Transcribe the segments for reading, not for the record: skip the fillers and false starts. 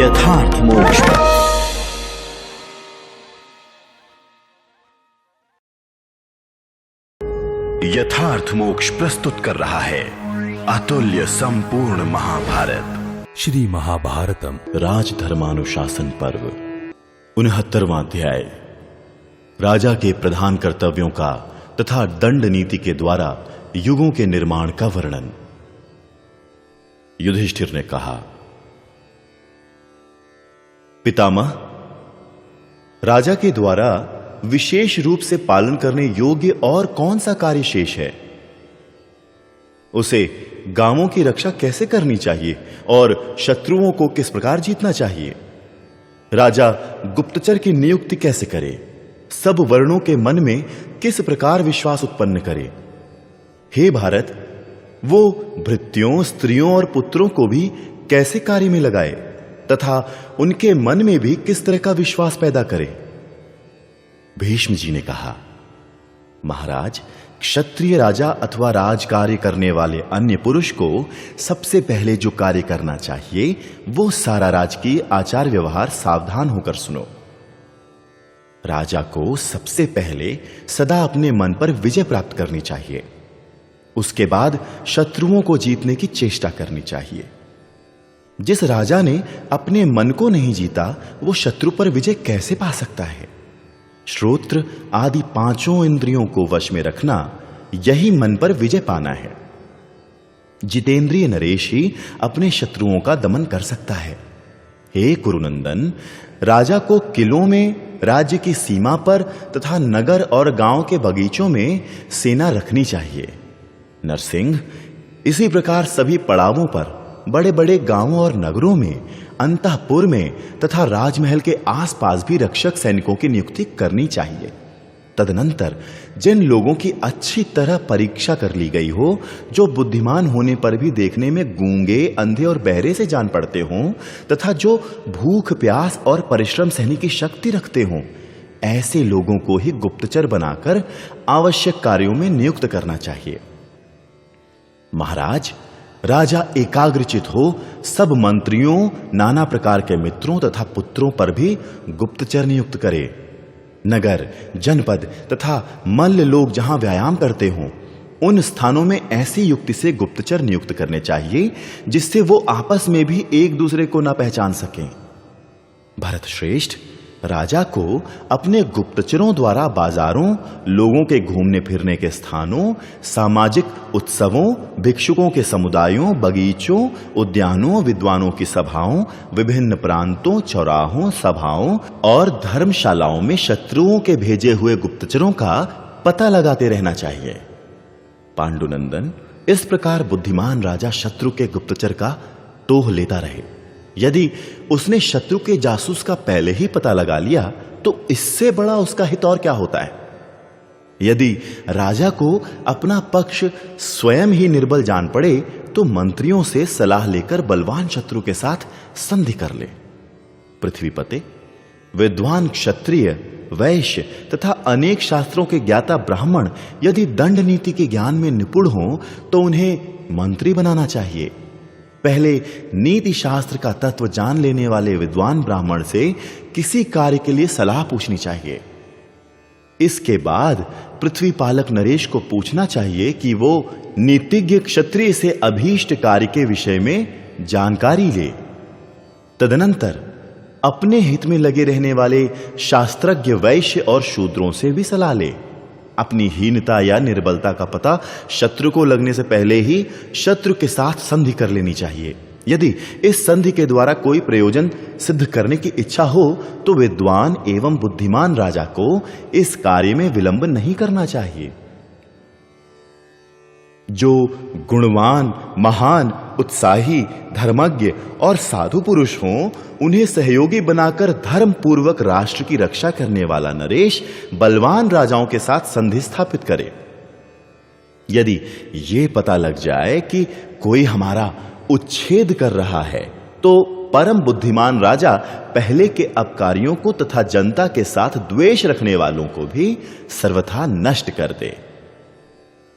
यथार्थ मोक्ष। यथार्थ मोक्ष प्रस्तुत कर रहा है अतुल्य संपूर्ण महाभारत, श्री महाभारतम राजधर्मानुशासन पर्व 69वां अध्याय। राजा के प्रधान कर्तव्यों का तथा दंड नीति के द्वारा युगों के निर्माण का वर्णन। युधिष्ठिर ने कहा, पितामह, राजा के द्वारा विशेष रूप से पालन करने योग्य और कौन सा कार्य शेष है? उसे गांवों की रक्षा कैसे करनी चाहिए और शत्रुओं को किस प्रकार जीतना चाहिए? राजा गुप्तचर की नियुक्ति कैसे करे? सब वर्णों के मन में किस प्रकार विश्वास उत्पन्न करे? हे भारत, वो भृत्यों, स्त्रियों और पुत्रों को भी कैसे कार्य में लगाए तथा उनके मन में भी किस तरह का विश्वास पैदा करे? भीष्म जी ने कहा, महाराज, क्षत्रिय राजा अथवा राज कार्य करने वाले अन्य पुरुष को सबसे पहले जो कार्य करना चाहिए वो सारा राजकीय आचार व्यवहार सावधान होकर सुनो। राजा को सबसे पहले सदा अपने मन पर विजय प्राप्त करनी चाहिए। उसके बाद शत्रुओं को जीतने की चेष्टा करनी चाहिए। जिस राजा ने अपने मन को नहीं जीता वो शत्रु पर विजय कैसे पा सकता है? श्रोत्र आदि पांचों इंद्रियों को वश में रखना, यही मन पर विजय पाना है। जितेंद्रिय नरेश ही अपने शत्रुओं का दमन कर सकता है। हे कुरुनंदन, राजा को किलों में, राज्य की सीमा पर तथा नगर और गांव के बगीचों में सेना रखनी चाहिए। नरसिंह, इसी प्रकार सभी पड़ावों पर, बड़े बड़े गांवों और नगरों में, अंतःपुर में तथा राजमहल के आसपास भी रक्षक सैनिकों की नियुक्ति करनी चाहिए। तदनंतर जिन लोगों की अच्छी तरह परीक्षा कर ली गई हो, जो बुद्धिमान होने पर भी देखने में गूंगे, अंधे और बहरे से जान पड़ते हों तथा जो भूख, प्यास और परिश्रम सहने की शक्ति रखते हों, ऐसे लोगों को ही गुप्तचर बनाकर आवश्यक कार्यों में नियुक्त करना चाहिए। महाराज, राजा एकाग्रचित हो सब मंत्रियों, नाना प्रकार के मित्रों तथा पुत्रों पर भी गुप्तचर नियुक्त करे। नगर, जनपद तथा मल्ल लोग जहां व्यायाम करते हों, उन स्थानों में ऐसी युक्ति से गुप्तचर नियुक्त करने चाहिए जिससे वो आपस में भी एक दूसरे को न पहचान सकें। भरत श्रेष्ठ, राजा को अपने गुप्तचरों द्वारा बाजारों, लोगों के घूमने फिरने के स्थानों, सामाजिक उत्सवों, भिक्षुकों के समुदायों, बगीचों, उद्यानों, विद्वानों की सभाओं, विभिन्न प्रांतों, चौराहों, सभाओं और धर्मशालाओं में शत्रुओं के भेजे हुए गुप्तचरों का पता लगाते रहना चाहिए। पांडुनंदन, इस प्रकार बुद्धिमान राजा शत्रु के गुप्तचर का टोह लेता रहे। यदि उसने शत्रु के जासूस का पहले ही पता लगा लिया तो इससे बड़ा उसका हित और क्या होता है? यदि राजा को अपना पक्ष स्वयं ही निर्बल जान पड़े तो मंत्रियों से सलाह लेकर बलवान शत्रु के साथ संधि कर ले। पृथ्वीपते, विद्वान क्षत्रिय, वैश्य तथा अनेक शास्त्रों के ज्ञाता ब्राह्मण यदि दंड नीति के ज्ञान में निपुण हो तो उन्हें मंत्री बनाना चाहिए। पहले नीति शास्त्र का तत्व जान लेने वाले विद्वान ब्राह्मण से किसी कार्य के लिए सलाह पूछनी चाहिए। इसके बाद पृथ्वी पालक नरेश को पूछना चाहिए कि वो नीतिज्ञ क्षत्रिय से अभीष्ट कार्य के विषय में जानकारी ले। तदनंतर अपने हित में लगे रहने वाले शास्त्रज्ञ वैश्य और शूद्रों से भी सलाह ले। अपनी हीनता या निर्बलता का पता शत्रु को लगने से पहले ही शत्रु के साथ संधि कर लेनी चाहिए। यदि इस संधि के द्वारा कोई प्रयोजन सिद्ध करने की इच्छा हो तो विद्वान एवं बुद्धिमान राजा को इस कार्य में विलंब नहीं करना चाहिए। जो गुणवान, महान, उत्साही, धर्मज्ञ और साधु पुरुष हों, उन्हें सहयोगी बनाकर धर्म पूर्वक राष्ट्र की रक्षा करने वाला नरेश बलवान राजाओं के साथ संधि स्थापित करे। यदि यह पता लग जाए कि कोई हमारा उच्छेद कर रहा है तो परम बुद्धिमान राजा पहले के अपकारियों को तथा जनता के साथ द्वेष रखने वालों को भी सर्वथा नष्ट कर दे।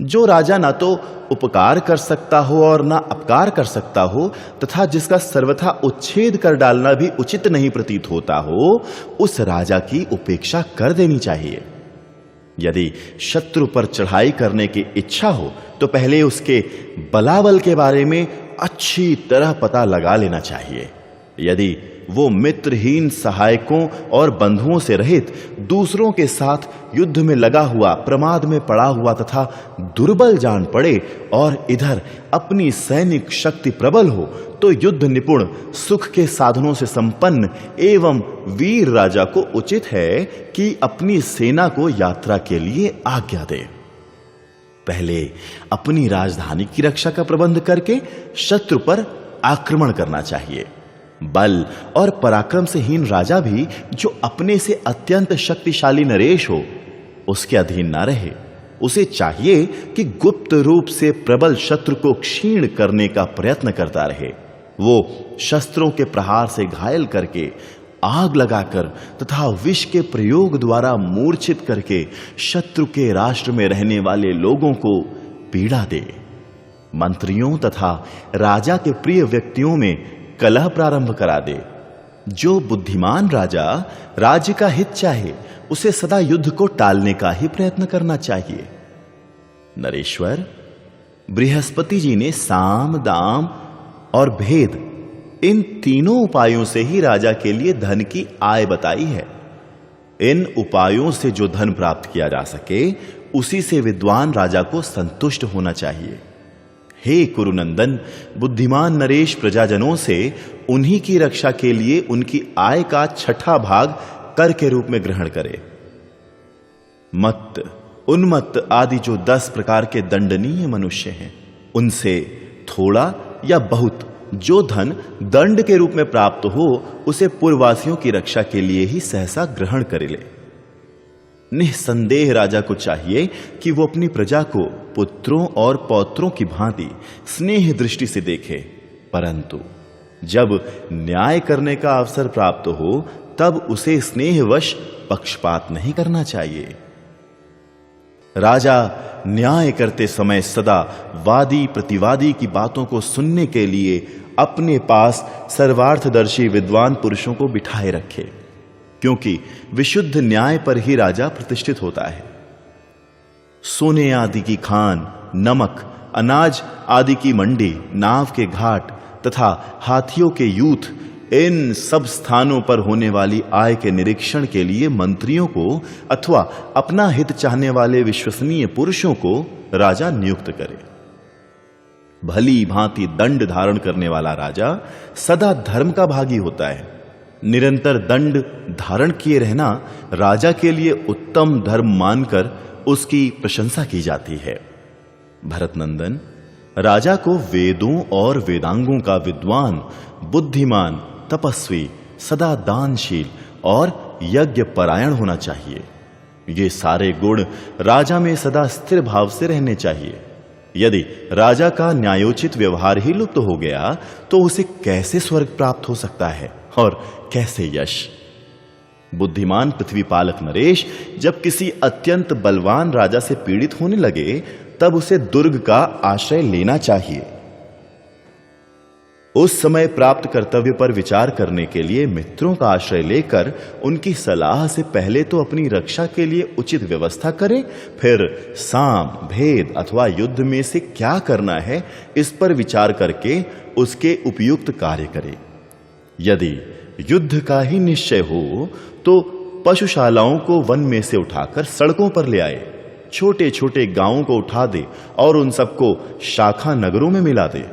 जो राजा ना तो उपकार कर सकता हो और ना अपकार कर सकता हो, तथा जिसका सर्वथा उच्छेद कर डालना भी उचित नहीं प्रतीत होता हो, उस राजा की उपेक्षा कर देनी चाहिए। यदि शत्रु पर चढ़ाई करने की इच्छा हो तो पहले उसके बलाबल के बारे में अच्छी तरह पता लगा लेना चाहिए। यदि वो मित्रहीन सहायकों और बंधुओं से रहित दूसरों के साथ युद्ध में लगा हुआ, प्रमाद में पड़ा हुआ तथा दुर्बल जान पड़े और इधर अपनी सैनिक शक्ति प्रबल हो, तो युद्ध निपुण, सुख के साधनों से संपन्न एवं वीर राजा को उचित है कि अपनी सेना को यात्रा के लिए आज्ञा दे। पहले अपनी राजधानी की रक्षा का प्रबंध करके शत्रु पर आक्रमण करना चाहिए। बल और पराक्रम से हीन राजा भी जो अपने से अत्यंत शक्तिशाली नरेश हो, उसके अधीन ना रहे। उसे चाहिए कि गुप्त रूप से प्रबल शत्रु को क्षीण करने का प्रयत्न करता रहे। वो शस्त्रों के प्रहार से घायल करके, आग लगाकर तथा विष के प्रयोग द्वारा मूर्छित करके शत्रु के राष्ट्र में रहने वाले लोगों को पीड़ा दे। मंत्रियों तथा राजा के प्रिय व्यक्तियों में कलह प्रारंभ करा दे। जो बुद्धिमान राजा राज्य का हित चाहे, उसे सदा युद्ध को टालने का ही प्रयत्न करना चाहिए। नरेश्वर, बृहस्पति जी ने साम, दाम और भेद, इन तीनों उपायों से ही राजा के लिए धन की आय बताई है। इन उपायों से जो धन प्राप्त किया जा सके, उसी से विद्वान राजा को संतुष्ट होना चाहिए। हे कुरुनंदन, बुद्धिमान नरेश प्रजाजनों से उन्हीं की रक्षा के लिए उनकी आय का 6ठा भाग कर के रूप में ग्रहण करे। मत्त, उन्मत्त आदि जो 10 प्रकार के दंडनीय मनुष्य हैं, उनसे थोड़ा या बहुत जो धन दंड के रूप में प्राप्त हो, उसे पूर्ववासियों की रक्षा के लिए ही सहसा ग्रहण करे ले। निसंदेह राजा को चाहिए कि वो अपनी प्रजा को पुत्रों और पौत्रों की भांति स्नेह दृष्टि से देखे, परंतु जब न्याय करने का अवसर प्राप्त हो, तब उसे स्नेहवश पक्षपात नहीं करना चाहिए। राजा न्याय करते समय सदा वादी प्रतिवादी की बातों को सुनने के लिए अपने पास सर्वार्थदर्शी विद्वान पुरुषों को बिठाए रखे, क्योंकि विशुद्ध न्याय पर ही राजा प्रतिष्ठित होता है। सोने आदि की खान, नमक, अनाज आदि की मंडी, नाव के घाट तथा हाथियों के यूथ, इन सब स्थानों पर होने वाली आय के निरीक्षण के लिए मंत्रियों को अथवा अपना हित चाहने वाले विश्वसनीय पुरुषों को राजा नियुक्त करे। भली भांति दंड धारण करने वाला राजा सदा धर्म का भागी होता है। निरंतर दंड धारण किए रहना राजा के लिए उत्तम धर्म मानकर उसकी प्रशंसा की जाती है। भरतनंदन, राजा को वेदों और वेदांगों का विद्वान, बुद्धिमान, तपस्वी, सदा दानशील और यज्ञ परायण होना चाहिए। ये सारे गुण राजा में सदा स्थिर भाव से रहने चाहिए। यदि राजा का न्यायोचित व्यवहार ही लुप्त हो गया, तो उसे कैसे स्वर्ग प्राप्त हो सकता है और कैसे यश? बुद्धिमान पृथ्वीपालक नरेश जब किसी अत्यंत बलवान राजा से पीड़ित होने लगे, तब उसे दुर्ग का आश्रय लेना चाहिए। उस समय प्राप्त कर्तव्य पर विचार करने के लिए मित्रों का आश्रय लेकर उनकी सलाह से पहले तो अपनी रक्षा के लिए उचित व्यवस्था करे, फिर साम, भेद अथवा युद्ध में से क्या करना है, इस पर विचार करके उसके उपयुक्त कार्य करे। यदि युद्ध का ही निश्चय हो, तो पशुशालाओं को वन में से उठाकर सड़कों पर ले आए, छोटे छोटे गांवों को उठा दे और उन सबको शाखा नगरों में मिला दे।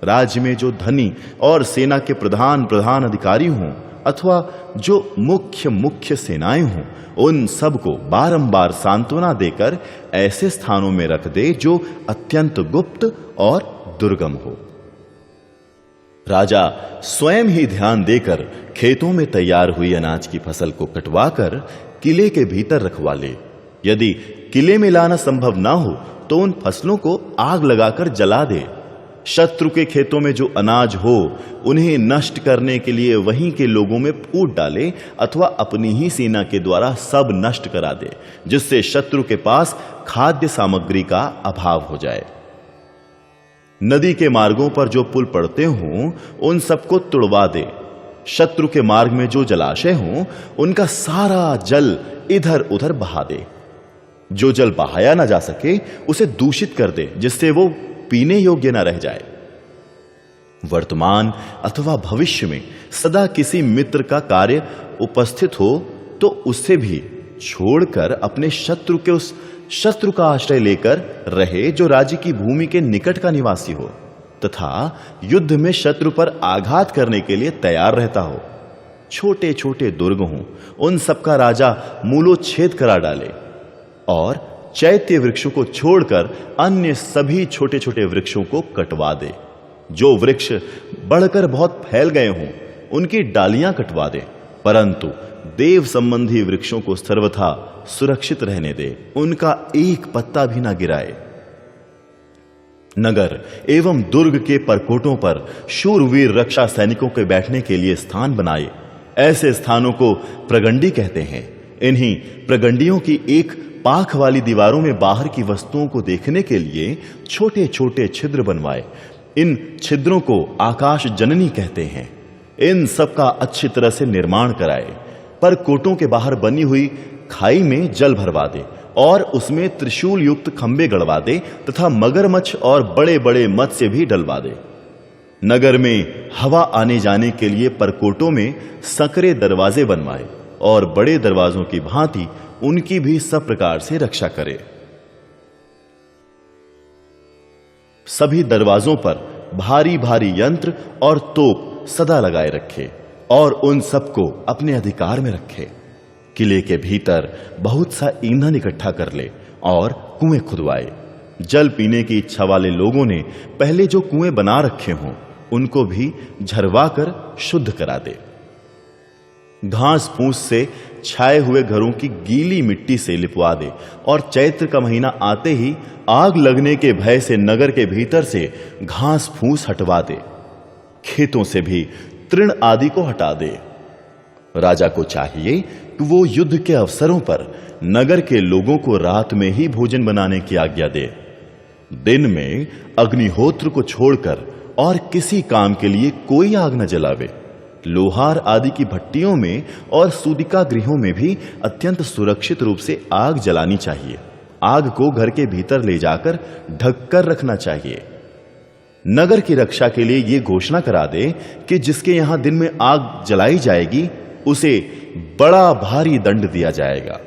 राज्य में जो धनी और सेना के प्रधान अधिकारी हों अथवा जो मुख्य सेनाएं हों, उन सबको बारंबार सांत्वना देकर ऐसे स्थानों में रख दे जो अत्यंत गुप्त और दुर्गम हो। राजा स्वयं ही ध्यान देकर खेतों में तैयार हुई अनाज की फसल को कटवाकर किले के भीतर रखवा ले। यदि किले में लाना संभव ना हो, तो उन फसलों को आग लगाकर जला दे। शत्रु के खेतों में जो अनाज हो, उन्हें नष्ट करने के लिए वहीं के लोगों में फूट डाले अथवा अपनी ही सेना के द्वारा सब नष्ट करा दे, जिससे शत्रु के पास खाद्य सामग्री का अभाव हो जाए। नदी के मार्गों पर जो पुल पड़ते हों उन सबको तुड़वा दे। शत्रु के मार्ग में जो जलाशय हों उनका सारा जल इधर उधर बहा दे। जो जल बहाया ना जा सके उसे दूषित कर दे, जिससे वो पीने योग्य ना रह जाए। वर्तमान अथवा भविष्य में सदा किसी मित्र का कार्य उपस्थित हो तो उससे भी छोड़कर अपने शत्रु के उस शत्रु का आश्रय लेकर रहे जो राज्य की भूमि के निकट का निवासी हो तथा युद्ध में शत्रु पर आघात करने के लिए तैयार रहता हो। छोटे छोटे दुर्ग हों उन सबका राजा मूलोच्छेद करा डाले और चैत्य वृक्षों को छोड़कर अन्य सभी छोटे छोटे वृक्षों को कटवा दे। जो वृक्ष बढ़कर बहुत फैल गए हों उनकी डालियां कटवा दे, परंतु देव संबंधी वृक्षों को सर्वथा सुरक्षित रहने दे, उनका एक पत्ता भी ना गिराए। नगर एवं दुर्ग के परकोटों पर शूरवीर रक्षा सैनिकों के बैठने के लिए स्थान बनाए। ऐसे स्थानों को प्रगंडी कहते हैं। इन्हीं प्रगंडियों की एक पाख वाली दीवारों में बाहर की वस्तुओं को देखने के लिए छोटे छोटे छिद्र बनवाए। इन छिद्रों को आकाश जननी कहते हैं। इन सब का अच्छी तरह से निर्माण कराए। पर कोटों के बाहर बनी हुई खाई में जल भरवा दे और उसमें त्रिशूल युक्त खंबे गड़वा दे तथा मगरमच्छ और बड़े बड़े मत्स्य भी डलवा दे। नगर में हवा आने जाने के लिए परकोटों में संकरे दरवाजे बनवाए और बड़े दरवाजों की भांति उनकी भी सब प्रकार से रक्षा करे। सभी दरवाजों पर भारी भारी यंत्र और तोप सदा लगाए रखे और उन सबको अपने अधिकार में रखे। किले के भीतर बहुत सा ईंधन इकट्ठा कर ले और कुएं खुदवाए। जल पीने की इच्छा वाले लोगों ने पहले जो कुएं बना रखे हों उनको भी झरवा कर शुद्ध करा दे। घास फूस से छाए हुए घरों की गीली मिट्टी से लिपवा दे और चैत्र का महीना आते ही आग लगने के भय से नगर के भीतर से घास फूस हटवा दे। खेतों से भी तृण आदि को हटा दे। राजा को चाहिए कि वो युद्ध के अवसरों पर नगर के लोगों को रात में ही भोजन बनाने की आज्ञा दे। दिन में अग्निहोत्र को छोड़कर और किसी काम के लिए कोई आग न जलावे। लोहार आदि की भट्टियों में और सूदिका गृहों में भी अत्यंत सुरक्षित रूप से आग जलानी चाहिए। आग को घर के भीतर ले जाकर ढककर रखना चाहिए। नगर की रक्षा के लिए यह घोषणा करा दे कि जिसके यहां दिन में आग जलाई जाएगी उसे बड़ा भारी दंड दिया जाएगा।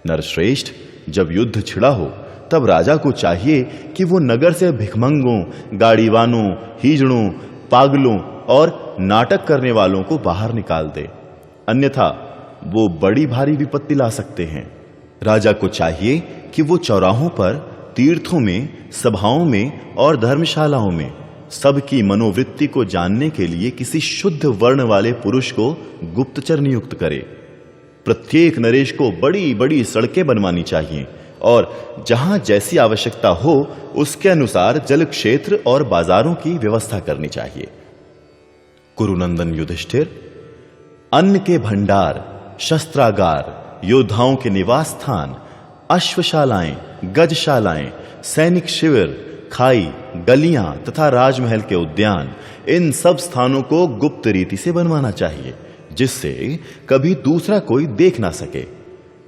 नरश्रेष्ठ, जब युद्ध छिड़ा हो तब राजा को चाहिए कि वो नगर से भिखमंगों, गाड़ीवानों, हीजड़ों, पागलों और नाटक करने वालों को बाहर निकाल दे, अन्यथा वो बड़ी भारी विपत्ति ला सकते हैं। राजा को चाहिए कि वो चौराहों पर, तीर्थों में, सभाओं में और धर्मशालाओं में सबकी मनोवृत्ति को जानने के लिए किसी शुद्ध वर्ण वाले पुरुष को गुप्तचर नियुक्त करे। प्रत्येक नरेश को बड़ी बड़ी सड़कें बनवानी चाहिए और जहां जैसी आवश्यकता हो उसके अनुसार जल क्षेत्र और बाजारों की व्यवस्था करनी चाहिए। कुरुनंदन युधिष्ठिर, अन्न के भंडार, शस्त्रागार, योद्धाओं के निवास स्थान, अश्वशालाएं, गजशालाएं, सैनिक शिविर, खाई, गलियां तथा राजमहल के उद्यान, इन सब स्थानों को गुप्त रीति से बनवाना चाहिए जिससे कभी दूसरा कोई देख ना सके।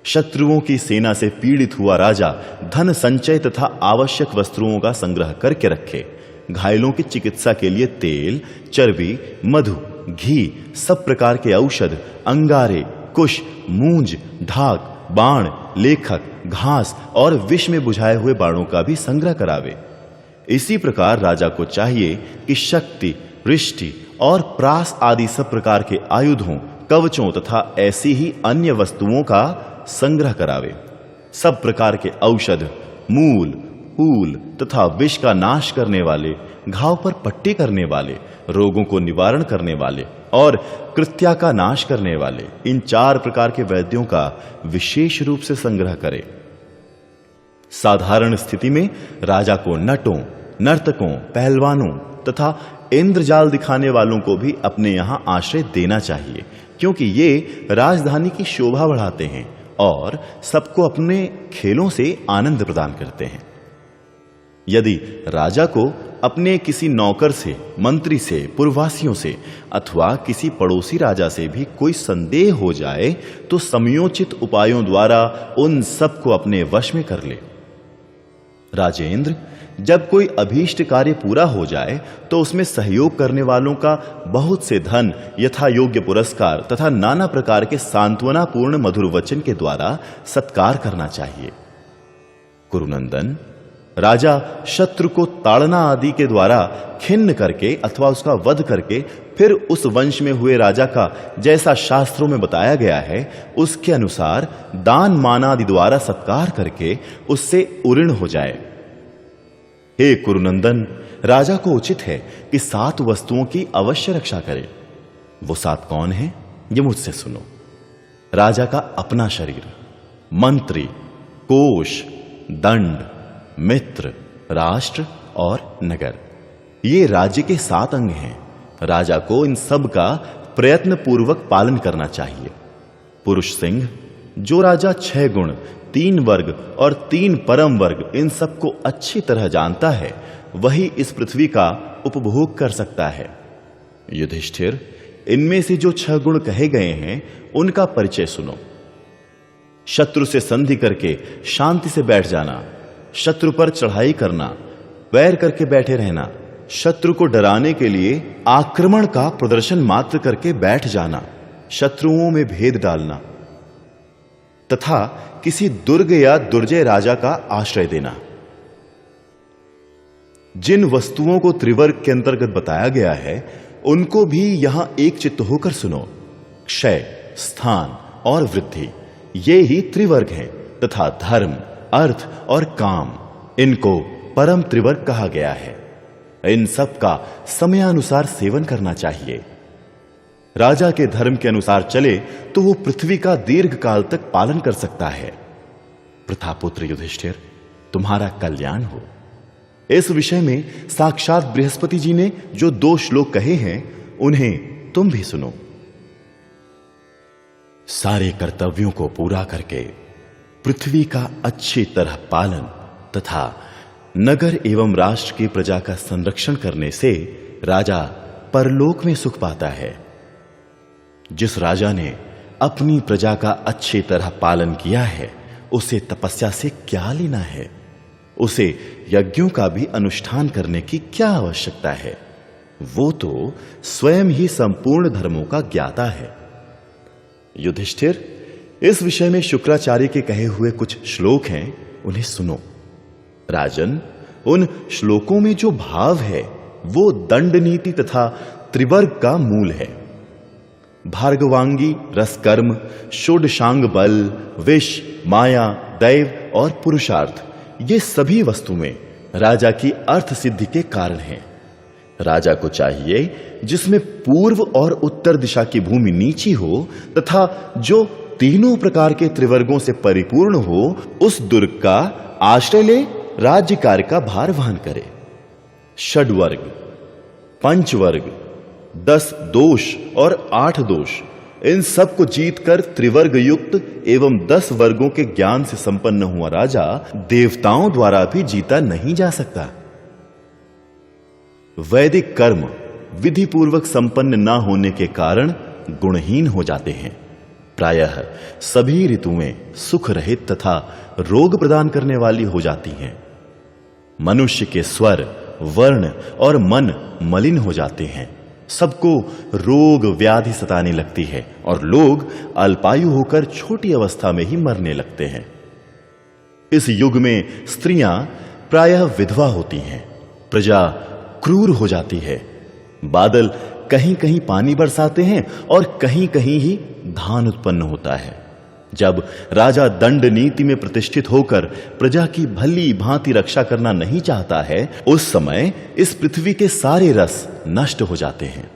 शत्रुओं की सेना से पीड़ित हुआ राजा धन संचय तथा आवश्यक वस्तुओं का संग्रह करके रखे। घायलों की चिकित्सा के लिए तेल, चर्बी, मधु, घी, सब प्रकार के औषध, अंगारे, कुश, मूंज, ढाक, बाण, लेखक, घास और विष में बुझाए हुए बाणों का भी संग्रह करावे। इसी प्रकार राजा को चाहिए कि शक्ति, वृष्टि और प्रास आदि सब प्रकार के आयुधों, कवचों तथा ऐसी ही अन्य वस्तुओं का संग्रह करावे। सब प्रकार के औषध, मूल, हूल तथा विष का नाश करने वाले, घाव पर पट्टी करने वाले, रोगों को निवारण करने वाले और कृत्या का नाश करने वाले, इन 4 प्रकार के वैद्यों का विशेष रूप से संग्रह करे। साधारण स्थिति में राजा को नटों, नर्तकों, पहलवानों तथा इंद्रजाल दिखाने वालों को भी अपने यहां आश्रय देना चाहिए, क्योंकि ये राजधानी की शोभा बढ़ाते हैं और सबको अपने खेलों से आनंद प्रदान करते हैं। यदि राजा को अपने किसी नौकर से, मंत्री से, पुरवासियों से अथवा किसी पड़ोसी राजा से भी कोई संदेह हो जाए तो समयोचित उपायों द्वारा उन सबको अपने वश में कर ले। राजेंद्र, जब कोई अभीष्ट कार्य पूरा हो जाए तो उसमें सहयोग करने वालों का बहुत से धन, यथा योग्य पुरस्कार तथा नाना प्रकार के सांत्वनापूर्ण मधुर वचन के द्वारा सत्कार करना चाहिए। कुरुनंदन, राजा शत्रु को ताड़ना आदि के द्वारा खिन्न करके अथवा उसका वध करके फिर उस वंश में हुए राजा का जैसा शास्त्रों में बताया गया है उसके अनुसार दान मान आदि द्वारा सत्कार करके उससे उऋण हो जाए। हे कुरुनंदन, राजा को उचित है कि 7 वस्तुओं की अवश्य रक्षा करे। वो 7 कौन है, ये मुझसे सुनो। राजा का अपना शरीर, मंत्री, कोष, दंड, मित्र, राष्ट्र और नगर, ये राज्य के 7 अंग हैं। राजा को इन सब का प्रयत्न पूर्वक पालन करना चाहिए। पुरुष सिंह, जो राजा 6 गुण, 3 वर्ग और 3 परम वर्ग इन सबको अच्छी तरह जानता है, वही इस पृथ्वी का उपभोग कर सकता है। युधिष्ठिर, इनमें से जो 6 गुण कहे गए हैं उनका परिचय सुनो। शत्रु से संधि करके शांति से बैठ जाना, शत्रु पर चढ़ाई करना, वैर करके बैठे रहना, शत्रु को डराने के लिए आक्रमण का प्रदर्शन मात्र करके बैठ जाना, शत्रुओं में भेद डालना तथा किसी दुर्ग या दुर्जय राजा का आश्रय देना। जिन वस्तुओं को त्रिवर्ग के अंतर्गत बताया गया है उनको भी यहां एक चित्त होकर सुनो। क्षय, स्थान और वृद्धि, ये ही त्रिवर्ग हैं तथा धर्म, अर्थ और काम, इनको परम त्रिवर्ग कहा गया है। इन सब का समयानुसार सेवन करना चाहिए। राजा के धर्म के अनुसार चले तो वो पृथ्वी का दीर्घ काल तक पालन कर सकता है। प्रतापुत्र युधिष्ठिर, तुम्हारा कल्याण हो। इस विषय में साक्षात बृहस्पति जी ने जो 2 श्लोक कहे हैं उन्हें तुम भी सुनो। सारे कर्तव्यों को पूरा करके पृथ्वी का अच्छी तरह पालन तथा नगर एवं राष्ट्र की प्रजा का संरक्षण करने से राजा परलोक में सुख पाता है। जिस राजा ने अपनी प्रजा का अच्छी तरह पालन किया है उसे तपस्या से क्या लेना है, उसे यज्ञों का भी अनुष्ठान करने की क्या आवश्यकता है। वो तो स्वयं ही संपूर्ण धर्मों का ज्ञाता है। युधिष्ठिर, इस विषय में शुक्राचार्य के कहे हुए कुछ श्लोक हैं, उन्हें सुनो। राजन, उन श्लोकों में जो भाव है वो दंड नीति तथा त्रिवर्ग का मूल है। भार्गवांगी, रसकर्म, षोडशांग बल, विष, माया, दैव और पुरुषार्थ, ये सभी वस्तुएं राजा की अर्थ सिद्धि के कारण हैं। राजा को चाहिए जिसमें पूर्व और उत्तर दिशा की भूमि नीची हो तथा जो तीनों प्रकार के त्रिवर्गों से परिपूर्ण हो, उस दुर्ग का आश्रय ले राज्य कार्य का भार वहन करे। षड्वर्ग, पंचवर्ग, 10 दोष और 8 दोष, इन सब को जीतकर त्रिवर्ग युक्त एवं 10 वर्गों के ज्ञान से संपन्न हुआ राजा देवताओं द्वारा भी जीता नहीं जा सकता। वैदिक कर्म विधि पूर्वक संपन्न न होने के कारण गुणहीन हो जाते हैं। प्रायः सभी ऋतुएं सुख रहित तथा रोग प्रदान करने वाली हो जाती हैं। मनुष्य के स्वर, वर्ण और मन मलिन हो जाते हैं। सबको रोग व्याधि सताने लगती है और लोग अल्पायु होकर छोटी अवस्था में ही मरने लगते हैं। इस युग में स्त्रियां प्रायः विधवा होती हैं, प्रजा क्रूर हो जाती है। बादल कहीं कहीं पानी बरसाते हैं और कहीं कहीं ही धान उत्पन्न होता है। जब राजा दंड नीति में प्रतिष्ठित होकर प्रजा की भली भांति रक्षा करना नहीं चाहता है, उस समय इस पृथ्वी के सारे रस नष्ट हो जाते हैं।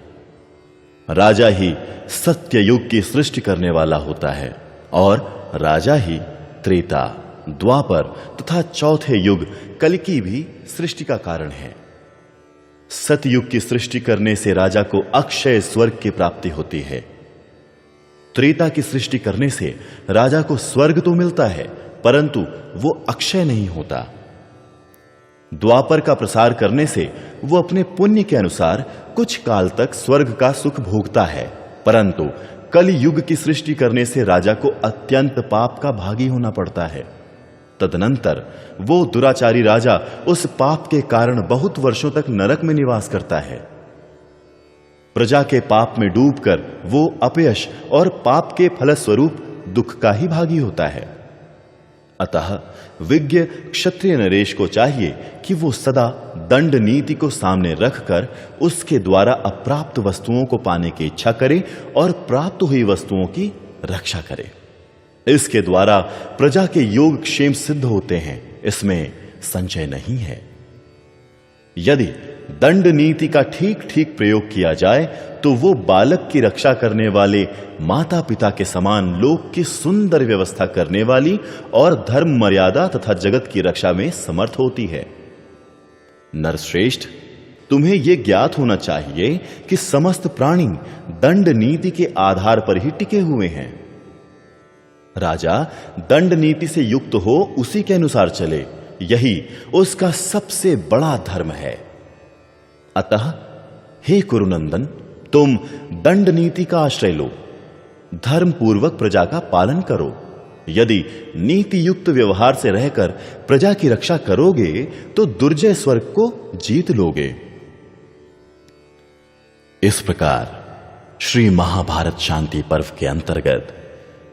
राजा ही सत्य युग की सृष्टि करने वाला होता है और राजा ही त्रेता, द्वापर तथा चौथे युग कलिकी भी सृष्टि का कारण है। सतयुग की सृष्टि करने से राजा को अक्षय स्वर्ग की प्राप्ति होती है। त्रेता की सृष्टि करने से राजा को स्वर्ग तो मिलता है परंतु वो अक्षय नहीं होता। द्वापर का प्रसार करने से वो अपने पुण्य के अनुसार कुछ काल तक स्वर्ग का सुख भोगता है, परंतु कलि युग की सृष्टि करने से राजा को अत्यंत पाप का भागी होना पड़ता है। तदनंतर वो दुराचारी राजा उस पाप के कारण बहुत वर्षों तक नरक में निवास करता है। प्रजा के पाप में डूबकर वो अपयश और पाप के फलस्वरूप दुख का ही भागी होता है। अतः विज्ञ क्षत्रिय नरेश को चाहिए कि वो सदा दंड नीति को सामने रखकर उसके द्वारा अप्राप्त वस्तुओं को पाने की इच्छा करे और प्राप्त हुई वस्तुओं की रक्षा करे। इसके द्वारा प्रजा के योग क्षेम सिद्ध होते हैं, इसमें संशय नहीं है। यदि दंड नीति का ठीक ठीक प्रयोग किया जाए तो वो बालक की रक्षा करने वाले माता पिता के समान लोक की सुंदर व्यवस्था करने वाली और धर्म मर्यादा तथा जगत की रक्षा में समर्थ होती है। नरश्रेष्ठ, तुम्हें यह ज्ञात होना चाहिए कि समस्त प्राणी दंड नीति के आधार पर ही टिके हुए हैं। राजा दंड नीति से युक्त हो उसी के अनुसार चले, यही उसका सबसे बड़ा धर्म है। अतः हे कुरुनंदन, तुम दंड नीति का आश्रय लो, धर्म पूर्वक प्रजा का पालन करो। यदि नीति युक्त व्यवहार से रहकर प्रजा की रक्षा करोगे तो दुर्जय स्वर्ग को जीत लोगे। इस प्रकार श्री महाभारत शांति पर्व के अंतर्गत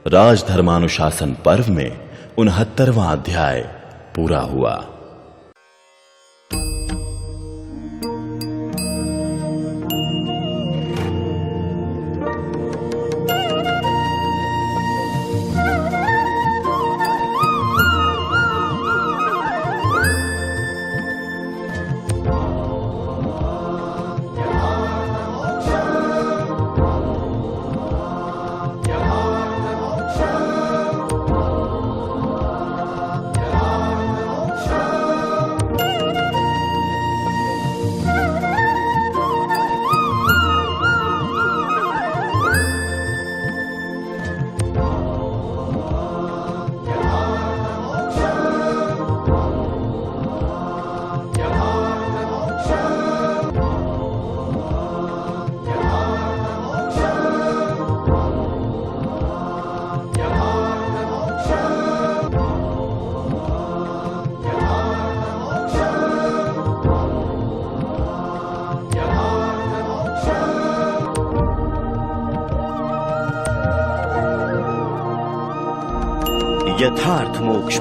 राजधर्मानुशासन पर्व में 69वां अध्याय पूरा हुआ। यथार्थ मोक्ष।